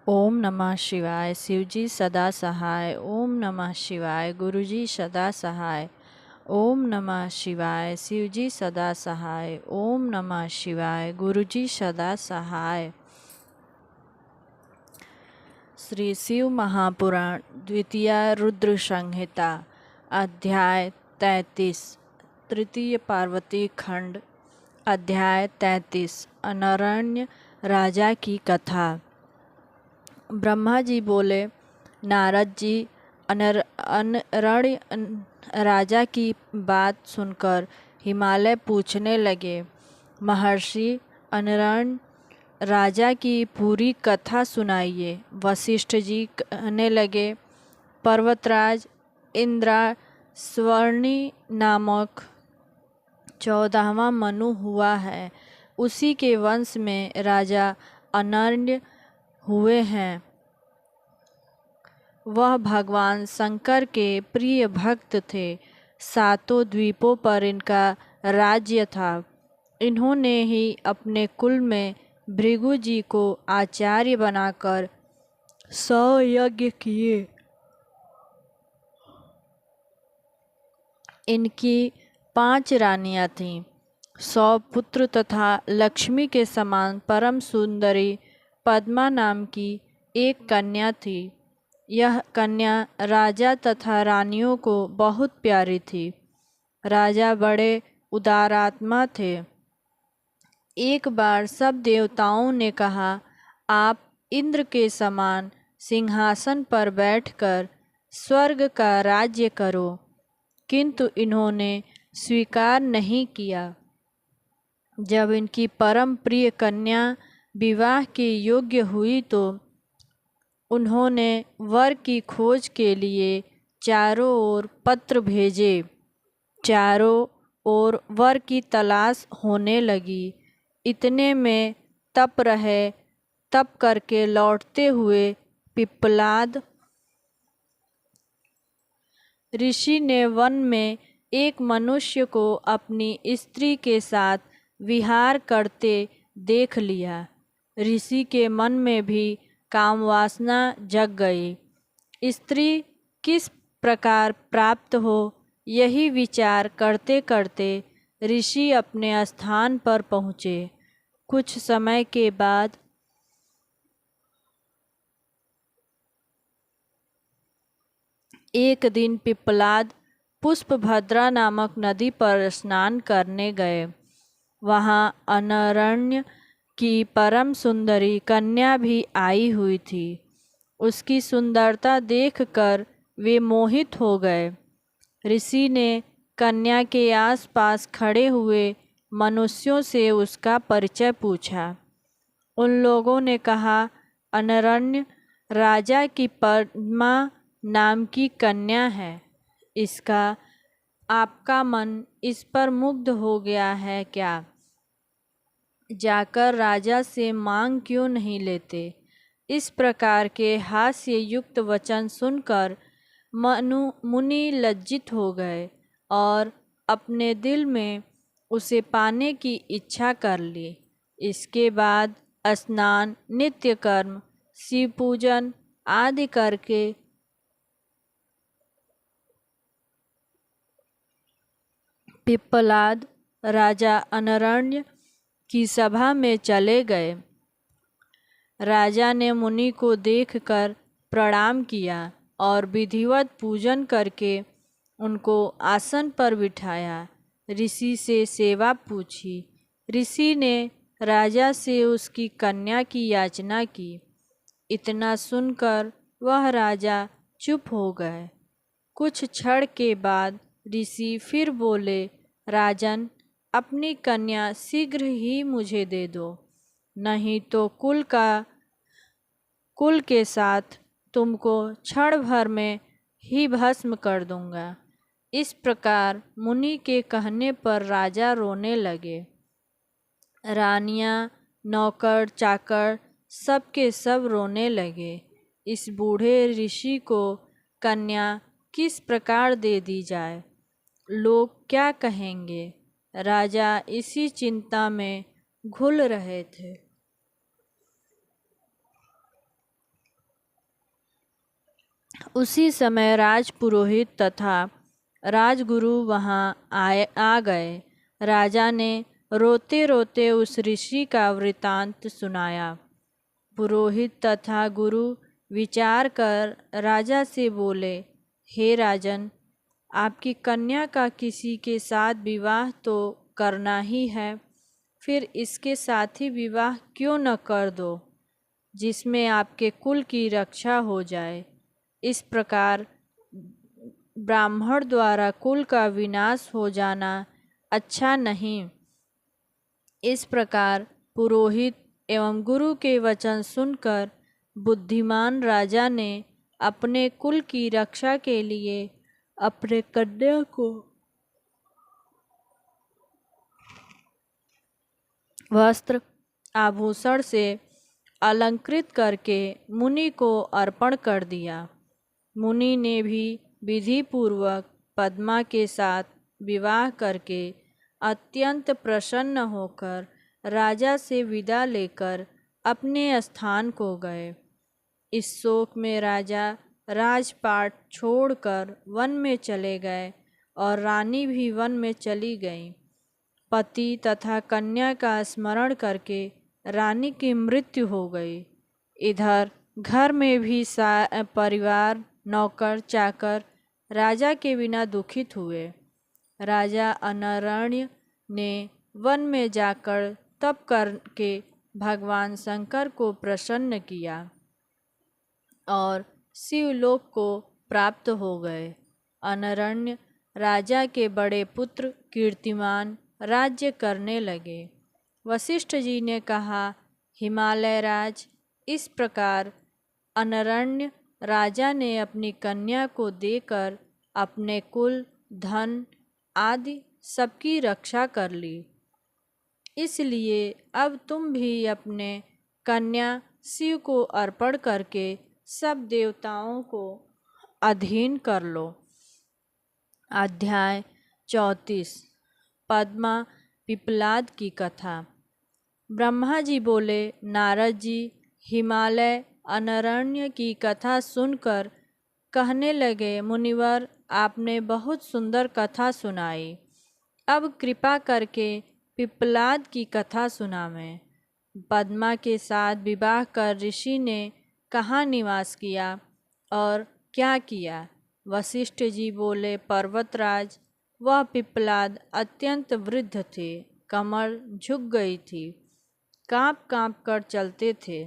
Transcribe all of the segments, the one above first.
ओम नमः शिवाय। शिवजी सदा सहाय। ओम नमः शिवाय। गुरुजी सदा सहाय। ओम नमः शिवाय। शिवजी सदा सहाय। ओम नमः शिवाय। गुरुजी सदा सहाय। श्री शिव महापुराण द्वितीय रुद्र संहिता अध्याय 33 तृतीय पार्वती खंड। अध्याय 33 अनरण्य राजा की कथा। ब्रह्मा जी बोले, नारद जी, अनरण्य राजा की बात सुनकर हिमालय पूछने लगे, महर्षि अनरण्य राजा की पूरी कथा सुनाइए। वशिष्ठ जी कहने लगे, पर्वतराज इंद्रास्वर्णी नामक 14वां मनु हुआ है। उसी के वंश में राजा अनरण्य हुए हैं। वह भगवान शंकर के प्रिय भक्त थे। 7 द्वीपों पर इनका राज्य था। इन्होंने ही अपने कुल में भृगु जी को आचार्य बनाकर 100 यज्ञ किए। इनकी 5 रानियां थीं। 100 पुत्र तथा लक्ष्मी के समान परम सुंदरी पद्मा नाम की एक कन्या थी। यह कन्या राजा तथा रानियों को बहुत प्यारी थी। राजा बड़े उदारात्मा थे। एक बार सब देवताओं ने कहा, आप इंद्र के समान सिंहासन पर बैठकर स्वर्ग का राज्य करो, किंतु इन्होंने स्वीकार नहीं किया। जब इनकी परम प्रिय कन्या विवाह के योग्य हुई तो उन्होंने वर की खोज के लिए चारों ओर पत्र भेजे। चारों ओर वर की तलाश होने लगी। इतने में तप करके लौटते हुए पिप्पलाद ऋषि ने वन में एक मनुष्य को अपनी स्त्री के साथ विहार करते देख लिया। ऋषि के मन में भी काम वासना जग गई। स्त्री किस प्रकार प्राप्त हो, यही विचार करते करते ऋषि अपने स्थान पर पहुँचे। कुछ समय के बाद एक दिन पिप्पलाद पुष्पभद्रा नामक नदी पर स्नान करने गए। वहाँ अनरण्य की परम सुंदरी कन्या भी आई हुई थी। उसकी सुंदरता देखकर वे मोहित हो गए। ऋषि ने कन्या के आसपास खड़े हुए मनुष्यों से उसका परिचय पूछा। उन लोगों ने कहा, अनरण्य राजा की पद्मा नाम की कन्या है। इसका आपका मन इस पर मुग्ध हो गया है क्या? जाकर राजा से मांग क्यों नहीं लेते? इस प्रकार के हास्य युक्त वचन सुनकर मुनि लज्जित हो गए और अपने दिल में उसे पाने की इच्छा कर ली। इसके बाद स्नान, नित्य कर्म, शिव पूजन आदि करके पिप्पलाद राजा अनरण्य की सभा में चले गए। राजा ने मुनि को देखकर प्रणाम किया और विधिवत पूजन करके उनको आसन पर बिठाया। ऋषि से सेवा पूछी। ऋषि ने राजा से उसकी कन्या की याचना की। इतना सुनकर वह राजा चुप हो गए। कुछ क्षण के बाद ऋषि फिर बोले, राजन, अपनी कन्या शीघ्र ही मुझे दे दो, नहीं तो कुल के साथ तुमको क्षण भर में ही भस्म कर दूंगा। इस प्रकार मुनि के कहने पर राजा रोने लगे। रानियां, नौकर, चाकर सब के सब रोने लगे। इस बूढ़े ऋषि को कन्या किस प्रकार दे दी जाए? लोग क्या कहेंगे? राजा इसी चिंता में घुल रहे थे। उसी समय राजपुरोहित तथा राजगुरु वहाँ आ गए। राजा ने रोते रोते उस ऋषि का वृतांत सुनाया। पुरोहित तथा गुरु विचार कर राजा से बोले, हे राजन, आपकी कन्या का किसी के साथ विवाह तो करना ही है, फिर इसके साथ ही विवाह क्यों न कर दो, जिसमें आपके कुल की रक्षा हो जाए। इस प्रकार ब्राह्मण द्वारा कुल का विनाश हो जाना अच्छा नहीं। इस प्रकार पुरोहित एवं गुरु के वचन सुनकर बुद्धिमान राजा ने अपने कुल की रक्षा के लिए अपने कन्या को वस्त्र आभूषण से अलंकृत करके मुनि को अर्पण कर दिया। मुनि ने भी विधि पूर्वक पद्मा के साथ विवाह करके अत्यंत प्रसन्न होकर राजा से विदा लेकर अपने स्थान को गए। इस शोक में राजा राजपाट छोड़कर वन में चले गए और रानी भी वन में चली गई। पति तथा कन्या का स्मरण करके रानी की मृत्यु हो गई। इधर घर में भी परिवार, नौकर चाकर राजा के बिना दुखित हुए। राजा अनरण्य ने वन में जाकर तप करके भगवान शंकर को प्रसन्न किया और शिवलोक को प्राप्त हो गए। अनरण्य राजा के बड़े पुत्र कीर्तिमान राज्य करने लगे। वशिष्ठ जी ने कहा, हिमालय राज, इस प्रकार अनरण्य राजा ने अपनी कन्या को देकर अपने कुल, धन आदि सबकी रक्षा कर ली। इसलिए अब तुम भी अपने कन्या शिव को अर्पण करके सब देवताओं को अधीन कर लो। अध्याय 34 पद्मा पिप्पलाद की कथा। ब्रह्मा जी बोले, नारद जी, हिमालय अनरण्य की कथा सुनकर कहने लगे, मुनिवर, आपने बहुत सुंदर कथा सुनाई। अब कृपा करके पिप्पलाद की कथा सुनावें। पद्मा के साथ विवाह कर ऋषि ने कहाँ निवास किया और क्या किया? वशिष्ठ जी बोले, पर्वतराज, वह पिप्पलाद अत्यंत वृद्ध थे, कमर झुक गई थी, कांप कांप कर चलते थे।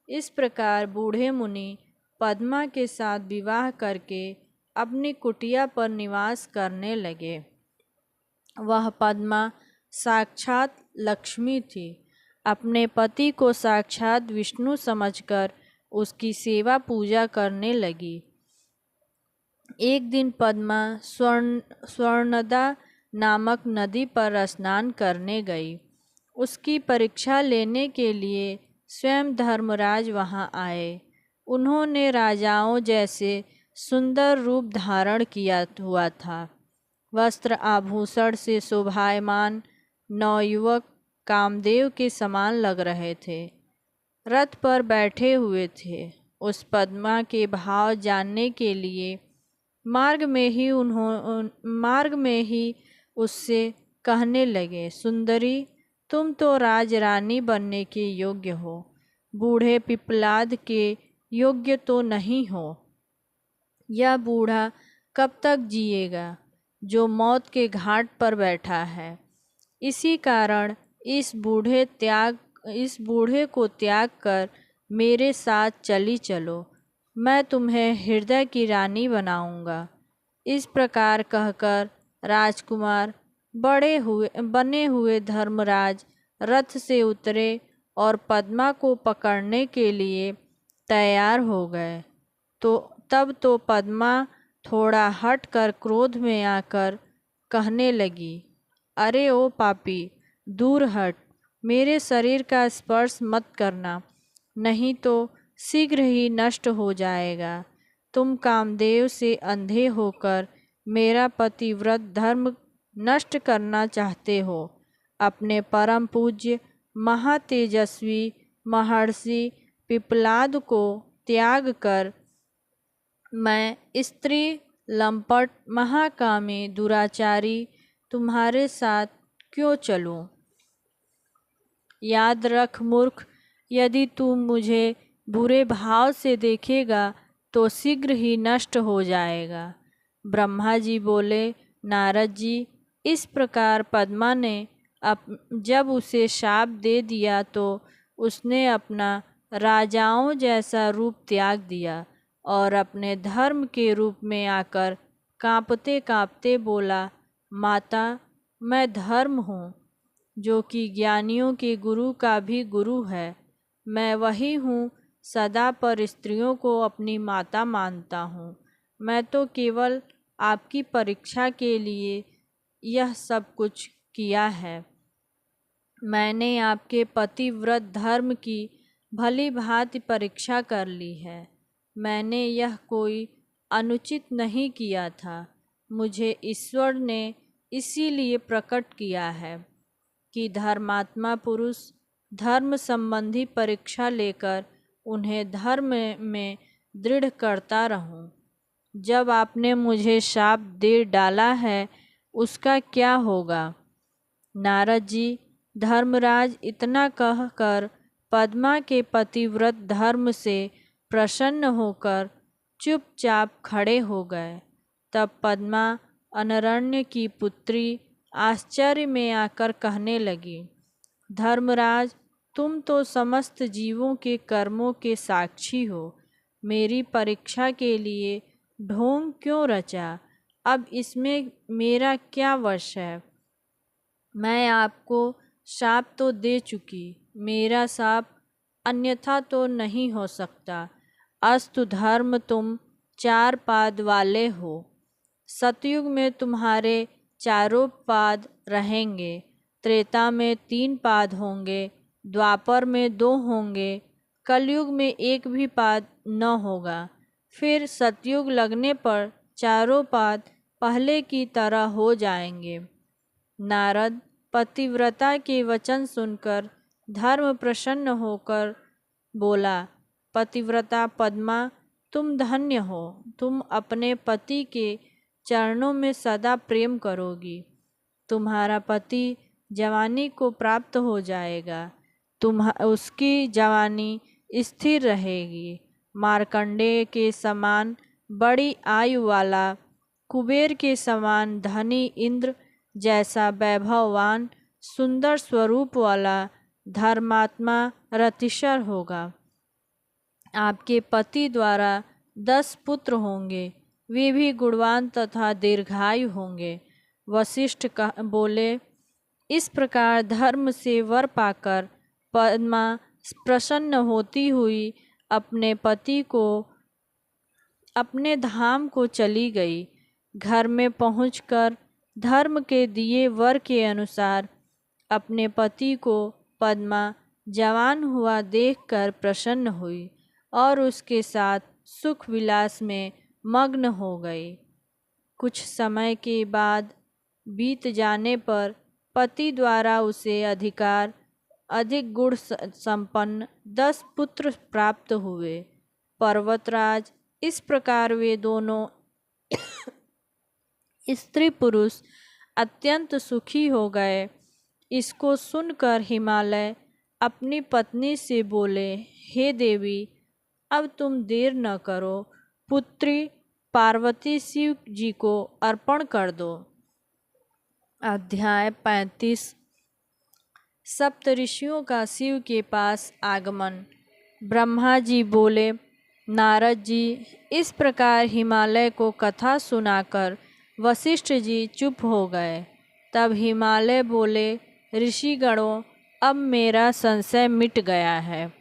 इस प्रकार बूढ़े मुनि पद्मा के साथ विवाह करके अपनी कुटिया पर निवास करने लगे। वह पद्मा साक्षात लक्ष्मी थी। अपने पति को साक्षात विष्णु समझकर उसकी सेवा पूजा करने लगी। एक दिन पद्मा स्वर्णदा नामक नदी पर स्नान करने गई। उसकी परीक्षा लेने के लिए स्वयं धर्मराज वहां आए। उन्होंने राजाओं जैसे सुंदर रूप धारण किया हुआ था। वस्त्र आभूषण से शोभायमान नवयुवक कामदेव के समान लग रहे थे। रथ पर बैठे हुए थे। उस पद्मा के भाव जानने के लिए मार्ग में ही उससे कहने लगे, सुंदरी, तुम तो राजरानी बनने के योग्य हो, बूढ़े पिप्पलाद के योग्य तो नहीं हो। यह बूढ़ा कब तक जिएगा जो मौत के घाट पर बैठा है? इसी कारण इस बूढ़े को त्याग कर मेरे साथ चली चलो, मैं तुम्हें हृदय की रानी बनाऊंगा। इस प्रकार कहकर राजकुमार बने हुए धर्मराज रथ से उतरे और पद्मा को पकड़ने के लिए तैयार हो गए। तब तो पद्मा थोड़ा हट कर क्रोध में आकर कहने लगी, अरे ओ पापी, दूर हट, मेरे शरीर का स्पर्श मत करना, नहीं तो शीघ्र ही नष्ट हो जाएगा। तुम कामदेव से अंधे होकर मेरा पतिव्रत धर्म नष्ट करना चाहते हो। अपने परम पूज्य महातेजस्वी महर्षि पिप्पलाद को त्याग कर मैं स्त्री लंपट महाकामी दुराचारी तुम्हारे साथ क्यों चलूं? याद रख मूर्ख, यदि तू मुझे बुरे भाव से देखेगा तो शीघ्र ही नष्ट हो जाएगा। ब्रह्मा जी बोले, नारद जी, इस प्रकार पद्मा ने जब उसे शाप दे दिया तो उसने अपना राजाओं जैसा रूप त्याग दिया और अपने धर्म के रूप में आकर कांपते कांपते बोला, माता, मैं धर्म हूँ जो कि ज्ञानियों के गुरु का भी गुरु है। मैं वही हूँ, सदा पर स्त्रियों को अपनी माता मानता हूँ। मैं तो केवल आपकी परीक्षा के लिए यह सब कुछ किया है। मैंने आपके पतिव्रत धर्म की भली भांति परीक्षा कर ली है। मैंने यह कोई अनुचित नहीं किया था। मुझे ईश्वर ने इसीलिए प्रकट किया है कि धर्मात्मा पुरुष धर्म संबंधी परीक्षा लेकर उन्हें धर्म में दृढ़ करता रहूं। जब आपने मुझे शाप दे डाला है, उसका क्या होगा? नारद जी, धर्मराज इतना कहकर पद्मा के पतिव्रत धर्म से प्रसन्न होकर चुपचाप खड़े हो गए। तब पद्मा अनरण्य की पुत्री आश्चर्य में आकर कहने लगी, धर्मराज, तुम तो समस्त जीवों के कर्मों के साक्षी हो। मेरी परीक्षा के लिए ढोंग क्यों रचा? अब इसमें मेरा क्या वश है? मैं आपको शाप तो दे चुकी, मेरा शाप अन्यथा तो नहीं हो सकता। अस्तु धर्म, तुम 4 पाद वाले हो। सतयुग में तुम्हारे चारों पाद रहेंगे, त्रेता में 3 पाद होंगे, द्वापर में 2 होंगे, कलयुग में 1 भी पाद न होगा। फिर सतयुग लगने पर चारों पाद पहले की तरह हो जाएंगे। नारद पतिव्रता के वचन सुनकर धर्म प्रसन्न होकर बोला, पतिव्रता पद्मा, तुम धन्य हो। तुम अपने पति के चरणों में सदा प्रेम करोगी। तुम्हारा पति जवानी को प्राप्त हो जाएगा। उसकी जवानी स्थिर रहेगी। मार्कंडेय के समान बड़ी आयु वाला, कुबेर के समान धनी, इंद्र जैसा वैभववान सुंदर स्वरूप वाला धर्मात्मा रतिशर होगा। आपके पति द्वारा 10 पुत्र होंगे, वे भी गुणवान तथा दीर्घायु होंगे। वशिष्ठ बोले, इस प्रकार धर्म से वर पाकर पद्मा प्रसन्न होती हुई अपने पति को अपने धाम को चली गई। घर में पहुंचकर धर्म के दिए वर के अनुसार अपने पति को पद्मा जवान हुआ देखकर प्रसन्न हुई और उसके साथ सुख विलास में मग्न हो गई। कुछ समय के बाद बीत जाने पर पति द्वारा उसे अधिक गुण संपन्न 10 पुत्र प्राप्त हुए। पर्वतराज, इस प्रकार वे दोनों स्त्री पुरुष अत्यंत सुखी हो गए। इसको सुनकर हिमालय अपनी पत्नी से बोले, हे देवी, अब तुम देर न करो, पुत्री पार्वती शिव जी को अर्पण कर दो। अध्याय 35। सप्तऋषियों का शिव के पास आगमन। ब्रह्मा जी बोले, नारद जी, इस प्रकार हिमालय को कथा सुनाकर वशिष्ठ जी चुप हो गए। तब हिमालय बोले, ऋषिगणों, अब मेरा संशय मिट गया है।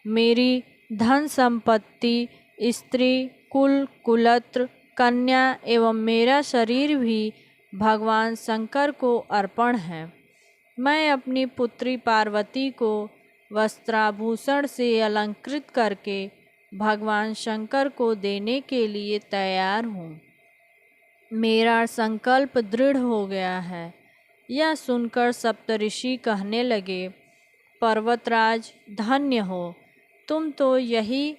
मेरी धन संपत्ति, स्त्री, कुल, कुलत्र, कन्या एवं मेरा शरीर भी भगवान शंकर को अर्पण है। मैं अपनी पुत्री पार्वती को वस्त्राभूषण से अलंकृत करके भगवान शंकर को देने के लिए तैयार हूँ। मेरा संकल्प दृढ़ हो गया है। यह सुनकर सप्तऋषि कहने लगे, पर्वतराज, धन्य हो, तुम तो यही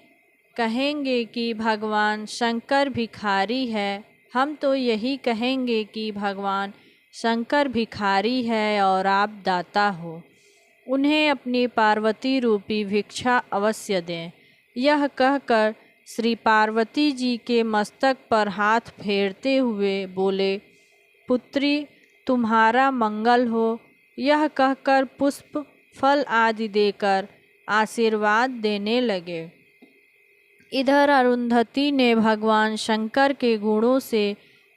कहेंगे कि भगवान शंकर भिखारी है। हम तो यही कहेंगे कि भगवान शंकर भिखारी है और आप दाता हो। उन्हें अपनी पार्वती रूपी भिक्षा अवश्य दें। यह कहकर श्री पार्वती जी के मस्तक पर हाथ फेरते हुए बोले, पुत्री तुम्हारा मंगल हो। यह कहकर पुष्प फल आदि देकर आशीर्वाद देने लगे। इधर अरुंधति ने भगवान शंकर के गुणों से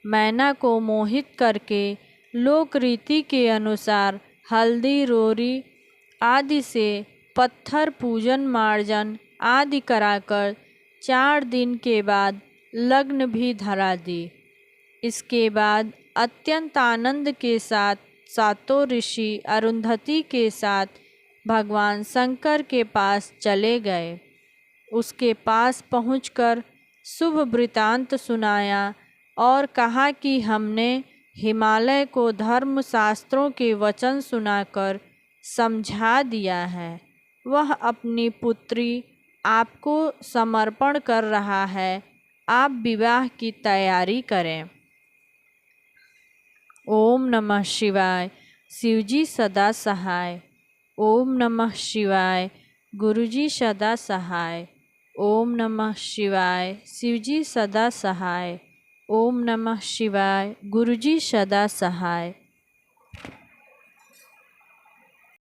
मैना को मोहित करके लोक रीति के अनुसार हल्दी रोरी आदि से पत्थर पूजन मार्जन आदि कराकर 4 दिन के बाद लग्न भी धरा दी। इसके बाद अत्यंत आनंद के साथ सातों ऋषि अरुंधति के साथ भगवान शंकर के पास चले गए। उसके पास पहुंचकर शुभ वृतांत सुनाया और कहा कि हमने हिमालय को धर्म शास्त्रों के वचन सुनाकर समझा दिया है। वह अपनी पुत्री आपको समर्पण कर रहा है। आप विवाह की तैयारी करें। ओम नमः शिवाय। शिवजी सदा सहाय। ओम नमः शिवाय। गुरुजी सदा सहाय। ओम नमः शिवाय। शिवजी सदा सहाय। ओम नमः शिवाय। गुरुजी सदा सहाय।